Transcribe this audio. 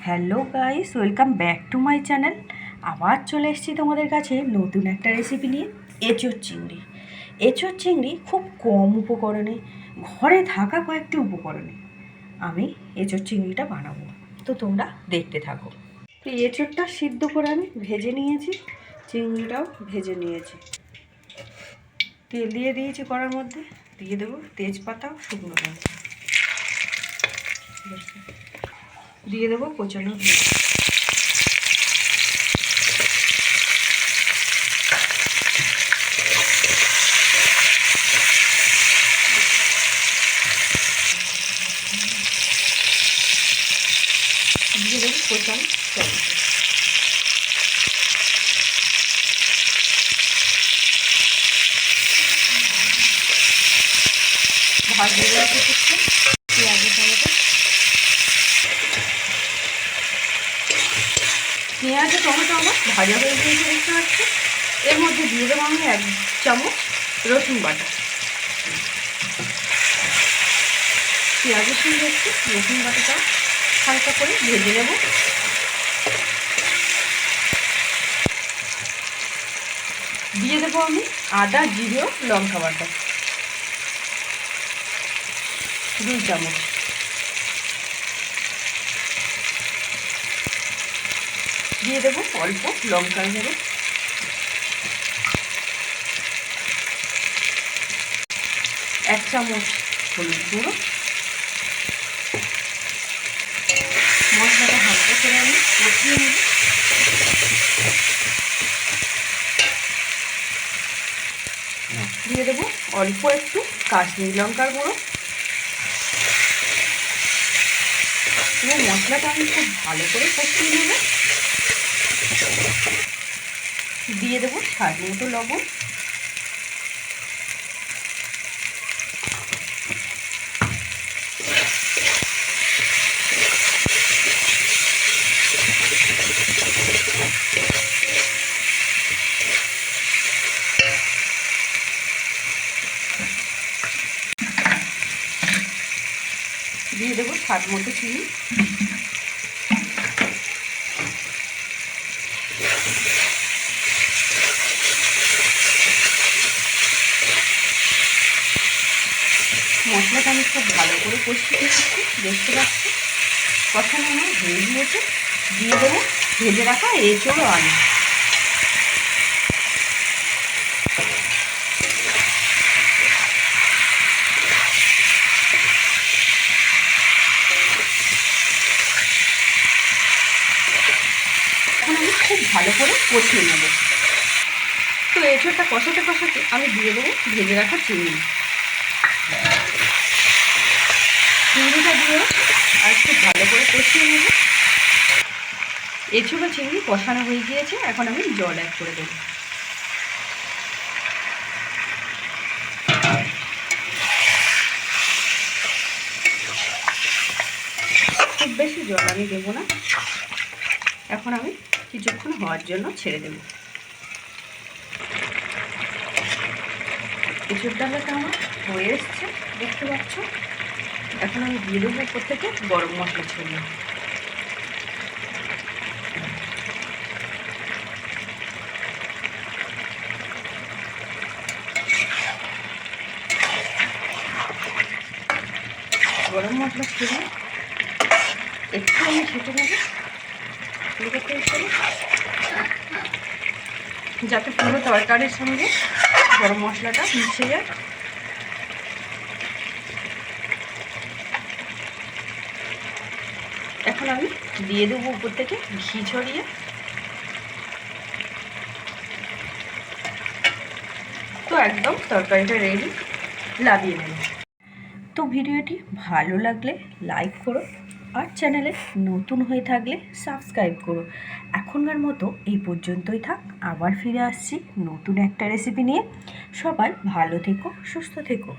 Hello guys, welcome back to my channel. আবার চলে এসেছি তোমাদের কাছে নতুন একটা রেসিপি নিয়ে। এঁচোড় চিংড়ি। এঁচোড় চিংড়ি খুব কম উপকরণে, ঘরে থাকা কয়েকটি উপকরণে আমি এঁচোড় চিংড়িটা বানাবো। তো তোমরা দেখতে থাকো। তো এঁচোড়টা সিদ্ধ করে আমি ভেজে নিয়েছি, চিংড়িটাও ভেজে নিয়েছি। তেল দিয়ে দিয়েছি কড়ার মধ্যে, দিয়ে দেবো তেজপাতা, শুকনো লঙ্কা, দিয়ে দেবো কোচানো পেঁয়াজ, দিয়ে দেবো কোচানো টমেটো, ভাজতে দেবো কিছুক্ষণ পেঁয়াজ টমেটো। পেঁয়াজ টমেটো আমার ভাজা হয়ে গিয়েছে দেখতে পাচ্ছি। এর মধ্যে দিয়ে দেবো আমি 1 চামচ রসুন বাটা। পেঁয়াজের সঙ্গে একটু রসুন বাটাটা হালকা করে ভেজে নেব। দিয়ে দেবো আমি আদা জিরে লঙ্কা বাটা 2 চামচ। দিয়ে দেবো অল্প লঙ্কার গুঁড়ো, 1 চামচ হলুদ গুঁড়ো। মশলাটা হালকা করে আমি কষিয়ে নেব। দিয়ে দেবো অল্প একটু কাশ্মীরি লঙ্কার গুঁড়ো। এবং মশলাটা আমি খুব ভালো করে কষিয়ে নেব। দিয়ে দেবো স্বাদ মতো লবণ, দিয়ে দেবো স্বাদ মতো চিনি। মশলাটা আমি খুব ভালো করে কষিয়ে দিচ্ছি, দেখতে পাচ্ছি কষানো আমার হয়ে গিয়েছে। দিয়ে দেবো ভেজে রাখা এঁচোড় ও আলু। এখন আমি খুব ভালো করে কষিয়ে নেব। তো এঁচোড়টা কষাতে কষাতে আমি দিয়ে দেবো ভেজে রাখা চিংড়ি। চিংড়িটা দিয়েও আর একটু ভালো করে কষিয়ে নেব। এঁচোড় চিংড়ি কষানো হয়ে গিয়েছে, এখন আমি জল অ্যাড করে দেবো। খুব বেশি জল আমি দেবো না, এখন আমি কিছুক্ষণ হওয়ার জন্য ছেড়ে দেব। এঁচোড় ডালটা আমার হয়ে এসছে দেখতে পাচ্ছ। এখন আমি দিয়ে দেবো উপর থেকে গরম মশলা ছড়িয়ে। গরম মশলা ছড়িয়ে একটু আমি ছেটে নেব যাতে পুরো তরকারির সঙ্গে গরম মশলাটা মিশে যায়। এখন আমি দিয়ে দেবো উপর থেকে ঘি ছড়িয়ে। তো একদম তরকারিটা রেডি, নামিয়ে নেব। তো ভিডিওটি ভালো লাগলে লাইক করো, আর চ্যানেলে নতুন হয়ে থাকলে সাবস্ক্রাইব করো। এখনকার মতো এই পর্যন্তই থাক, আবার ফিরে আসছি নতুন একটা রেসিপি নিয়ে। সবাই ভালো থেকো, সুস্থ থেকো।